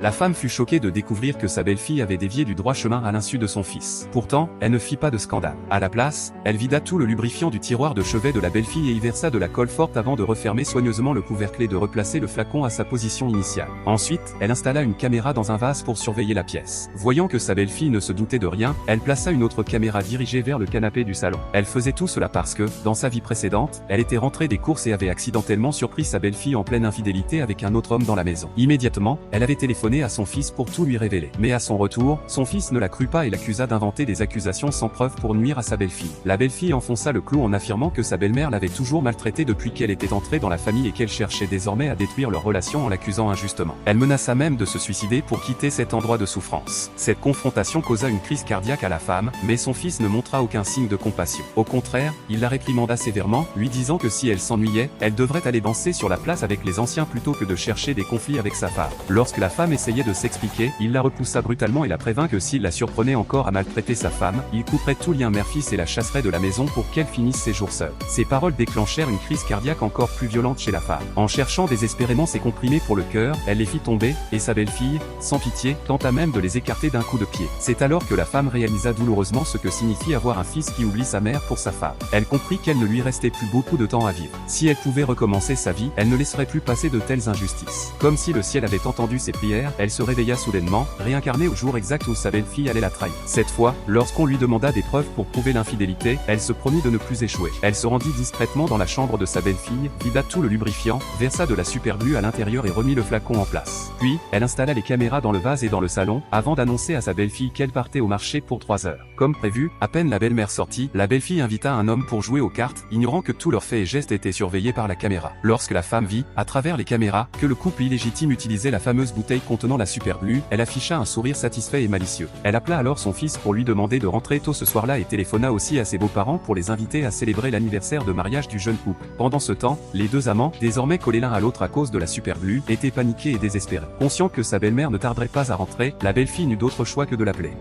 La femme fut choquée de découvrir que sa belle-fille avait dévié du droit chemin à l'insu de son fils. Pourtant, elle ne fit pas de scandale. À la place, elle vida tout le lubrifiant du tiroir de chevet de la belle-fille et y versa de la colle forte avant de refermer soigneusement le couvercle et de replacer le flacon à sa position initiale. Ensuite, elle installa une caméra dans un vase pour surveiller la pièce. Voyant que sa belle-fille ne se doutait de rien, elle plaça une autre caméra dirigée vers le canapé du salon. Elle faisait tout cela parce que, dans sa vie précédente, elle était rentrée des courses et avait accidentellement surpris sa belle-fille en pleine infidélité avec un autre homme dans la maison. Immédiatement, elle avait téléphoné à son fils pour tout lui révéler. Mais à son retour, son fils ne la crut pas et l'accusa d'inventer des accusations sans preuve pour nuire à sa belle-fille. La belle-fille enfonça le clou en affirmant que sa belle-mère l'avait toujours maltraitée depuis qu'elle était entrée dans la famille et qu'elle cherchait désormais à détruire leur relation en l'accusant injustement. Elle menaça même de se suicider pour quitter cet endroit de souffrance. Cette confrontation causa une crise cardiaque à la femme, mais son fils ne montra aucun signe de compassion. Au contraire, il la réprimanda sévèrement, lui disant que si elle s'ennuyait, elle devrait aller danser sur la place avec les anciens plutôt que de chercher des conflits avec sa femme. Lorsque la femme essayait de s'expliquer, il la repoussa brutalement et la prévint que s'il la surprenait encore à maltraiter sa femme, il couperait tout lien mère-fils et la chasserait de la maison pour qu'elle finisse ses jours seule. Ces paroles déclenchèrent une crise cardiaque encore plus violente chez la femme. En cherchant désespérément ses comprimés pour le cœur, elle les fit tomber, et sa belle-fille, sans pitié, tenta même de les écarter d'un coup de pied. C'est alors que la femme réalisa douloureusement ce que signifie avoir un fils qui oublie sa mère pour sa femme. Elle comprit qu'elle ne lui restait plus beaucoup de temps à vivre. Si elle pouvait recommencer sa vie, elle ne laisserait plus passer de telles injustices. Comme si le ciel avait entendu ses prières, elle se réveilla soudainement, réincarnée au jour exact où sa belle-fille allait la trahir. Cette fois, lorsqu'on lui demanda des preuves pour prouver l'infidélité, elle se promit de ne plus échouer. Elle se rendit discrètement dans la chambre de sa belle-fille, vida tout le lubrifiant, versa de la superglue à l'intérieur et remit le flacon en place. Puis, elle installa les caméras dans le vase et dans le salon, avant d'annoncer à sa belle-fille qu'elle partait au marché pour 3 heures. Comme prévu, à peine la belle-mère sortie, la belle-fille invita un homme pour jouer aux cartes, ignorant que tous leurs faits et gestes étaient surveillés par la caméra. Lorsque la femme vit, à travers les caméras, que le couple illégitime utilisait la fameuse bouteille contenant la superglue, elle afficha un sourire satisfait et malicieux. Elle appela alors son fils pour lui demander de rentrer tôt ce soir-là et téléphona aussi à ses beaux-parents pour les inviter à célébrer l'anniversaire de mariage du jeune couple. Pendant ce temps, les deux amants, désormais collés l'un à l'autre à cause de la superglue, étaient paniqués et désespérés. Conscient que sa belle-mère ne tarderait pas à rentrer, la belle-fille n'eut d'autre choix que de l'appeler.